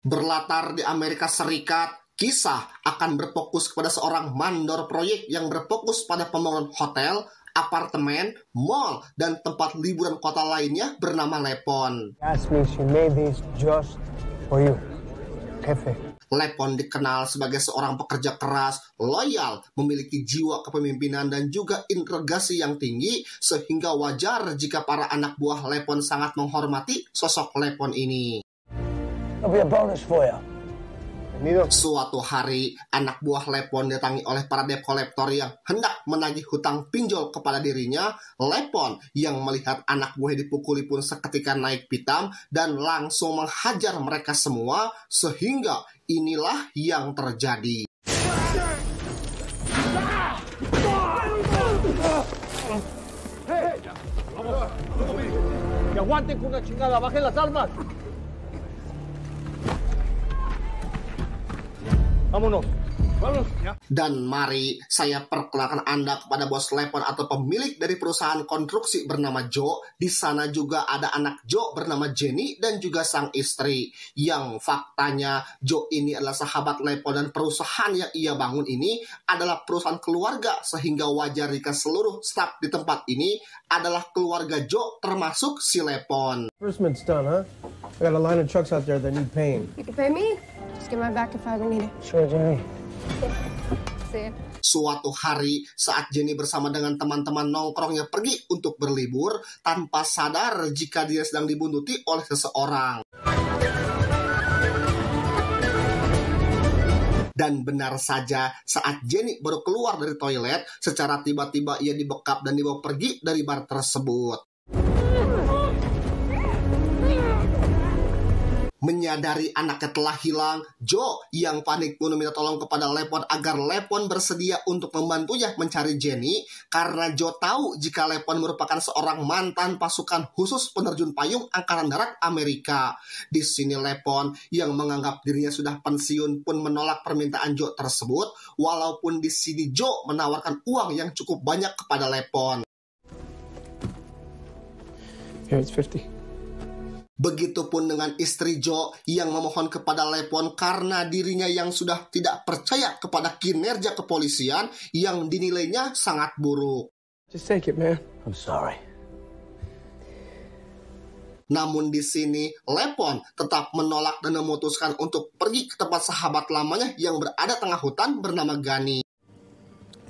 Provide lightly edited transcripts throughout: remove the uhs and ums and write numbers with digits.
Berlatar di Amerika Serikat, kisah akan berfokus kepada seorang mandor proyek yang berfokus pada pembangunan hotel, apartemen, mall, dan tempat liburan kota lainnya bernama Lepon. Lepon dikenal sebagai seorang pekerja keras, loyal, memiliki jiwa kepemimpinan dan juga integrasi yang tinggi, sehingga wajar jika para anak buah Lepon sangat menghormati sosok Lepon ini. Suatu hari, anak buah Lepon didatangi oleh para debt collector yang hendak menagih hutang pinjol kepada dirinya. Lepon yang melihat anak buahnya dipukuli pun seketika naik pitam dan langsung menghajar mereka semua, sehingga inilah yang terjadi. Dan mari saya perkenalkan Anda kepada bos Lepon atau pemilik dari perusahaan konstruksi bernama Joe. Di sana juga ada anak Joe bernama Jenny dan juga sang istri. Yang faktanya Joe ini adalah sahabat Lepon dan perusahaan yang ia bangun ini adalah perusahaan keluarga, sehingga wajar jika seluruh staf di tempat ini adalah keluarga Joe termasuk si Lepon. Disbursement's done, huh? I got a line of trucks out there that need paying. You can pay me? Just get my back if I ever need it. Sure, Jenny. See ya. Suatu hari saat Jenny bersama dengan teman-teman nongkrongnya pergi untuk berlibur, tanpa sadar jika dia sedang dibuntuti oleh seseorang. Dan benar saja, saat Jenny baru keluar dari toilet, secara tiba-tiba ia dibekap dan dibawa pergi dari bar tersebut. Menyadari anaknya telah hilang, Joe yang panik pun meminta tolong kepada Lepon agar Lepon bersedia untuk membantunya mencari Jenny, karena Joe tahu jika Lepon merupakan seorang mantan pasukan khusus penerjun payung Angkatan Darat Amerika. Di sini Lepon yang menganggap dirinya sudah pensiun pun menolak permintaan Joe tersebut, walaupun di sini Joe menawarkan uang yang cukup banyak kepada Lepon. Here, it's 50. Begitupun dengan istri Joe yang memohon kepada Lepon karena dirinya yang sudah tidak percaya kepada kinerja kepolisian yang dinilainya sangat buruk. Just take it, man. I'm sorry. Namun di sini Lepon tetap menolak dan memutuskan untuk pergi ke tempat sahabat lamanya yang berada tengah hutan bernama Gani.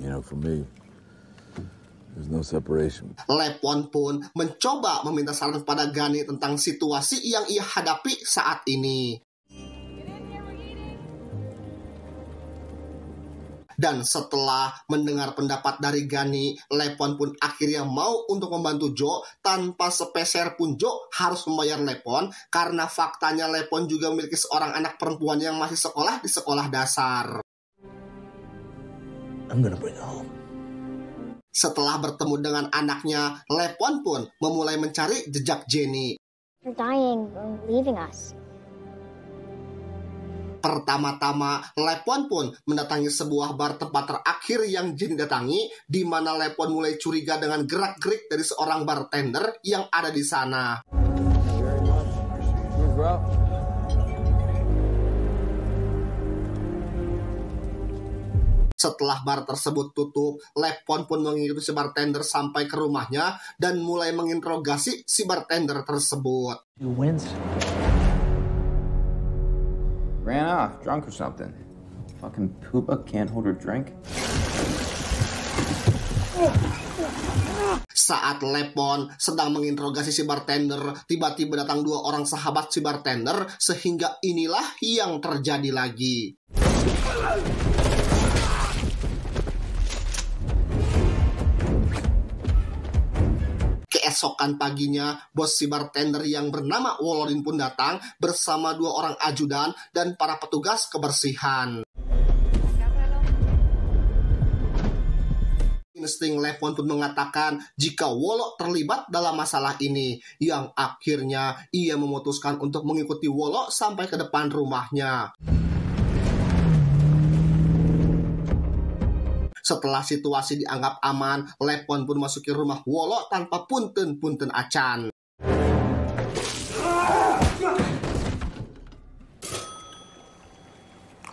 You know, for me, there's no separation. Lepon pun mencoba meminta saran kepada Gani tentang situasi yang ia hadapi saat ini. Dan setelah mendengar pendapat dari Gani, Lepon pun akhirnya mau untuk membantu Joe tanpa sepeser pun Joe harus membayar Lepon, karena faktanya Lepon juga memiliki seorang anak perempuan yang masih sekolah di sekolah dasar. I'm gonna bring her home. Setelah bertemu dengan anaknya, Lepon pun memulai mencari jejak Jenny. You're dying or leaving us. Pertama-tama, Lepon pun mendatangi sebuah bar tempat terakhir yang Jenny datangi, di mana Lepon mulai curiga dengan gerak-gerik dari seorang bartender yang ada di sana. Setelah bar tersebut tutup, Lepon pun mengikuti si bartender sampai ke rumahnya dan mulai menginterogasi si bartender tersebut. You wins. Ran off, drunk or something. Fucking Poopa can't hold her drink. Saat Lepon sedang menginterogasi si bartender, tiba-tiba datang dua orang sahabat si bartender, sehingga inilah yang terjadi lagi. Keesokan paginya, bos si bartender yang bernama Wolodin pun datang bersama dua orang ajudan dan para petugas kebersihan. Insting Lepon pun mengatakan jika Wolo terlibat dalam masalah ini, yang akhirnya ia memutuskan untuk mengikuti Wolo sampai ke depan rumahnya. Setelah situasi dianggap aman, Lepon pun masuki rumah Wolo tanpa punten-punten acan.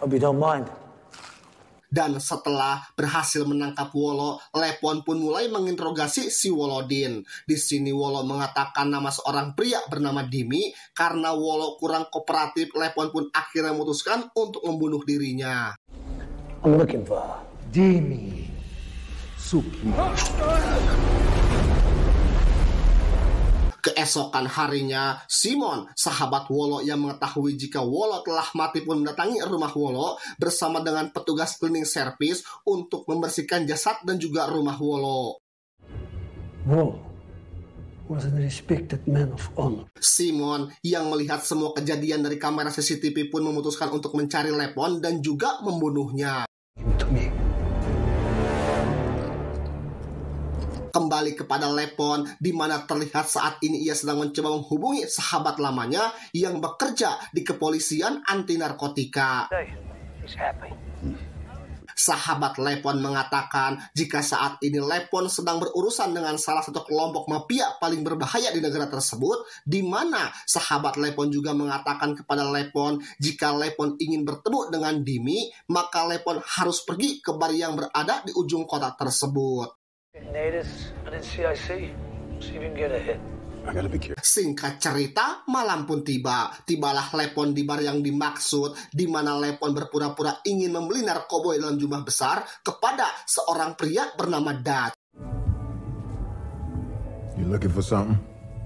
Hope you don't mind. Dan setelah berhasil menangkap Wolo, Lepon pun mulai menginterogasi si Wolodin. Di sini Wolo mengatakan nama seorang pria bernama Dimi. Karena Wolo kurang kooperatif, Lepon pun akhirnya memutuskan untuk membunuh dirinya. I'm looking for Dimi Suki. Keesokan harinya, Simon, sahabat Wolo yang mengetahui jika Wolo telah mati pun mendatangi rumah Wolo bersama dengan petugas cleaning service untuk membersihkan jasad dan juga rumah Wolo. Wolo was a respected man of honor. Simon yang melihat semua kejadian dari kamera CCTV pun memutuskan untuk mencari Lepon dan juga membunuhnya. To me. Kembali kepada Lepon, di mana terlihat saat ini ia sedang mencoba menghubungi sahabat lamanya yang bekerja di kepolisian anti narkotika. He's happy. Sahabat Lepon mengatakan jika saat ini Lepon sedang berurusan dengan salah satu kelompok mafia paling berbahaya di negara tersebut, di mana sahabat Lepon juga mengatakan kepada Lepon jika Lepon ingin bertemu dengan Dimi, maka Lepon harus pergi ke bar yang berada di ujung kota tersebut. Natives and NCIC. See if you can get a hit. I gotta be careful. Singkat cerita, malam pun tiba. Tibalah Lepon di bar yang dimaksud, di mana Lepon berpura-pura ingin membeli narkoba dalam jumlah besar kepada seorang pria bernama Dutch. You looking for something?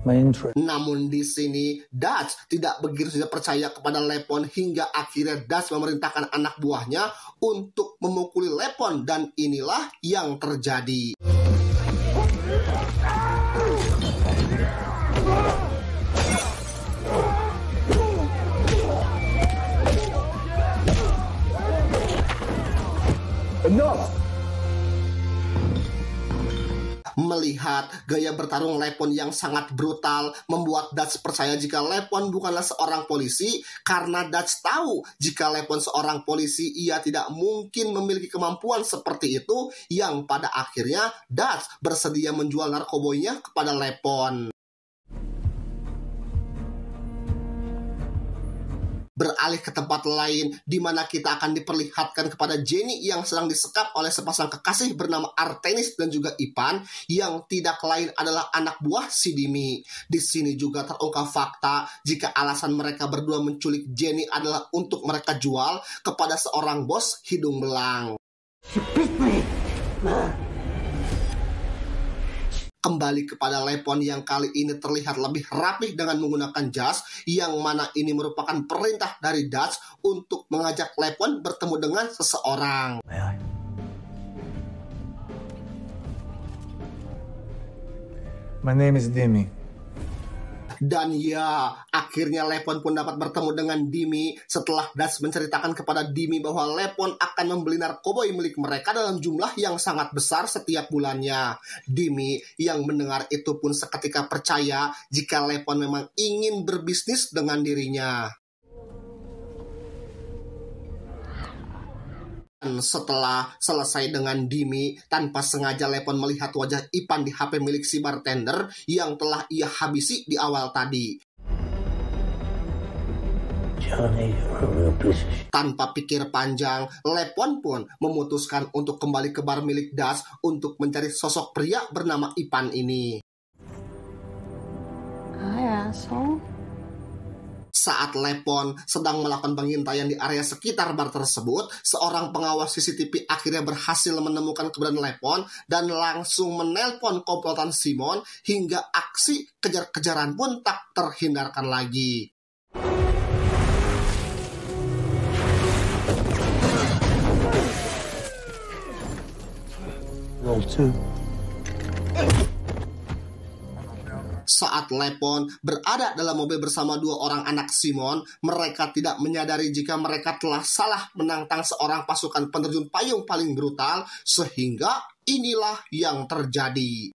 My interest. Namun di sini, Dutch tidak begitu saja percaya kepada Lepon hingga akhirnya Dutch memerintahkan anak buahnya untuk memukuli Lepon dan inilah yang terjadi. Enough! Melihat gaya bertarung Lepon yang sangat brutal, membuat Dutch percaya jika Lepon bukanlah seorang polisi, karena Dutch tahu jika Lepon seorang polisi, ia tidak mungkin memiliki kemampuan seperti itu, yang pada akhirnya Dutch bersedia menjual narkoboynya kepada Lepon. Beralih ke tempat lain, di mana kita akan diperlihatkan kepada Jenny yang sedang disekap oleh sepasang kekasih bernama Artenis dan juga Ipan, yang tidak lain adalah anak buah si Dimi. Di sini juga terungkap fakta jika alasan mereka berdua menculik Jenny adalah untuk mereka jual kepada seorang bos hidung belang. Kembali kepada Lepon yang kali ini terlihat lebih rapih dengan menggunakan jas, yang mana ini merupakan perintah dari Dutch untuk mengajak Lepon bertemu dengan seseorang. My name is Dimi. Dan ya, akhirnya Lepon pun dapat bertemu dengan Dimi setelah Dutch menceritakan kepada Dimi bahwa Lepon akan membeli narkoba milik mereka dalam jumlah yang sangat besar setiap bulannya. Dimi yang mendengar itu pun seketika percaya jika Lepon memang ingin berbisnis dengan dirinya. Dan setelah selesai dengan Dimi, tanpa sengaja Lepon melihat wajah Ipan di HP milik si bartender yang telah ia habisi di awal tadi. Johnny, you're a real piece of shit. Tanpa pikir panjang, Lepon pun memutuskan untuk kembali ke bar milik Dutch untuk mencari sosok pria bernama Ipan ini. Hi, asshole. Saat Lepon sedang melakukan pengintaian di area sekitar bar tersebut, seorang pengawas CCTV akhirnya berhasil menemukan keberadaan Lepon dan langsung menelpon komplotan Simon hingga aksi kejar-kejaran pun tak terhindarkan lagi. Roll 2. Saat Lepon berada dalam mobil bersama dua orang anak Simon, mereka tidak menyadari jika mereka telah salah menantang seorang pasukan penerjun payung paling brutal, sehingga inilah yang terjadi.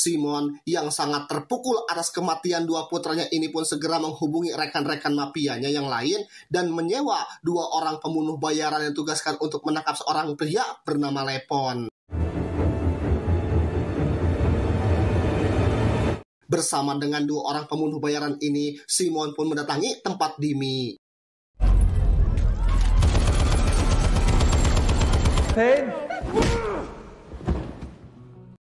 Simon Simon yang sangat terpukul atas kematian dua putranya ini pun segera menghubungi rekan-rekan mafianya yang lain dan menyewa 2 orang pembunuh bayaran yang ditugaskan untuk menangkap seorang pria bernama Lepon. Bersama dengan 2 orang pembunuh bayaran ini, Simon pun mendatangi tempat Dimi. Pain?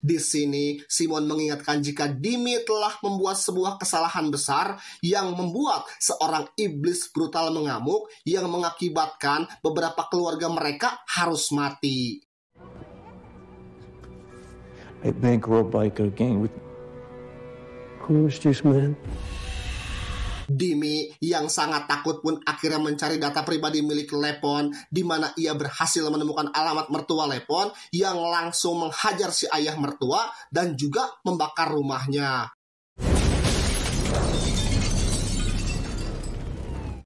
Di sini, Simon mengingatkan jika Dimi telah membuat sebuah kesalahan besar yang membuat seorang iblis brutal mengamuk yang mengakibatkan beberapa keluarga mereka harus mati. A bankroll biker gang with... Who is this man? Dimi yang sangat takut pun akhirnya mencari data pribadi milik Lepon, di mana ia berhasil menemukan alamat mertua Lepon yang langsung menghajar si ayah mertua dan juga membakar rumahnya.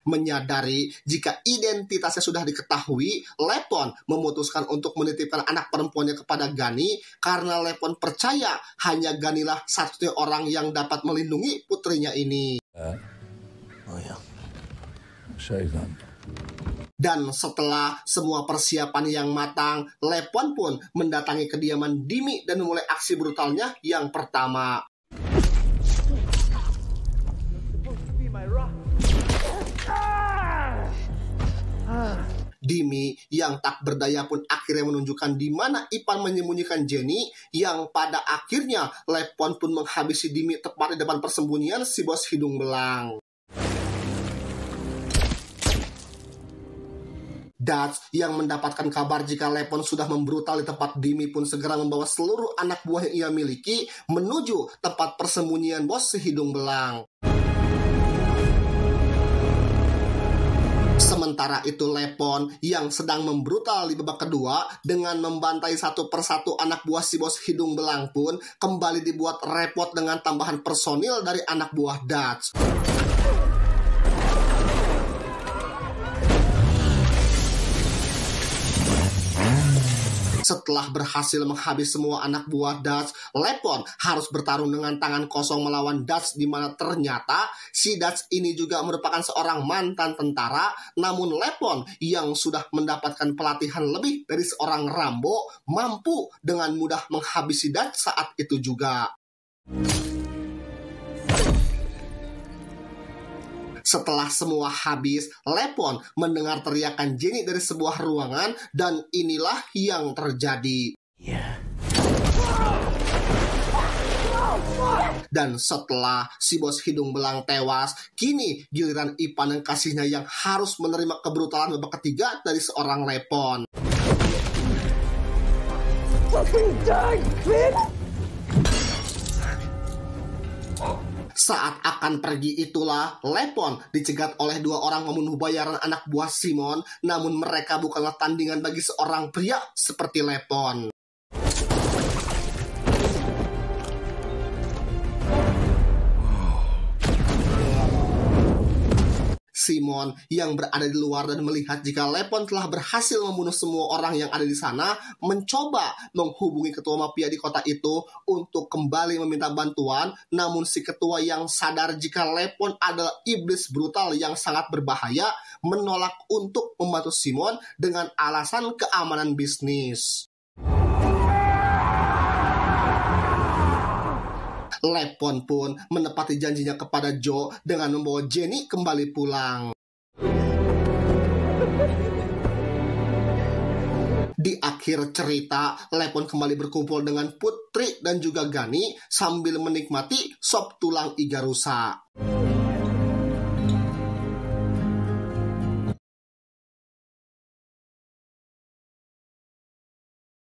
Menyadari jika identitasnya sudah diketahui, Lepon memutuskan untuk menitipkan anak perempuannya kepada Gani karena Lepon percaya hanya Ganilah satu orang yang dapat melindungi putrinya ini. Oh yeah. Shaitan. Dan setelah semua persiapan yang matang, Lepon pun mendatangi kediaman Dimi dan memulai aksi brutalnya yang pertama. Dimi yang tak berdaya pun akhirnya menunjukkan di mana Ipan menyembunyikan Jenny, yang pada akhirnya Lepon pun menghabisi Dimi tepat di depan persembunyian si bos hidung belang. Dutch yang mendapatkan kabar jika Lepon sudah membrutal di tempat Dimi pun segera membawa seluruh anak buah yang ia miliki menuju tempat persembunyian bos si hidung belang. Sementara itu Lepon yang sedang membrutal di babak kedua dengan membantai satu persatu anak buah si bos hidung belang pun kembali dibuat repot dengan tambahan personil dari anak buah Dutch. Setelah berhasil menghabis semua anak buah Dutch, Lepon harus bertarung dengan tangan kosong melawan Dutch, di mana ternyata si Dutch ini juga merupakan seorang mantan tentara, namun Lepon yang sudah mendapatkan pelatihan lebih dari seorang Rambo mampu dengan mudah menghabisi Dutch saat itu juga. Setelah semua habis, Lepon mendengar teriakan Jenny dari sebuah ruangan dan inilah yang terjadi. Dan setelah si bos hidung belang tewas, kini giliran Ipan dan kasihnya yang harus menerima kebrutalan babak ketiga dari seorang Lepon. Saat akan pergi itulah Lepon dicegat oleh 2 orang pembunuh bayaran anak buah Simon, namun mereka bukanlah tandingan bagi seorang pria seperti Lepon. Simon yang berada di luar dan melihat jika Lepon telah berhasil membunuh semua orang yang ada di sana, mencoba menghubungi ketua mafia di kota itu untuk kembali meminta bantuan, namun si ketua yang sadar jika Lepon adalah iblis brutal yang sangat berbahaya, menolak untuk membantu Simon dengan alasan keamanan bisnis. Lepon pun menepati janjinya kepada Joe dengan membawa Jenny kembali pulang. Di akhir cerita, Lepon kembali berkumpul dengan Putri dan juga Gani sambil menikmati sop tulang iga rusa.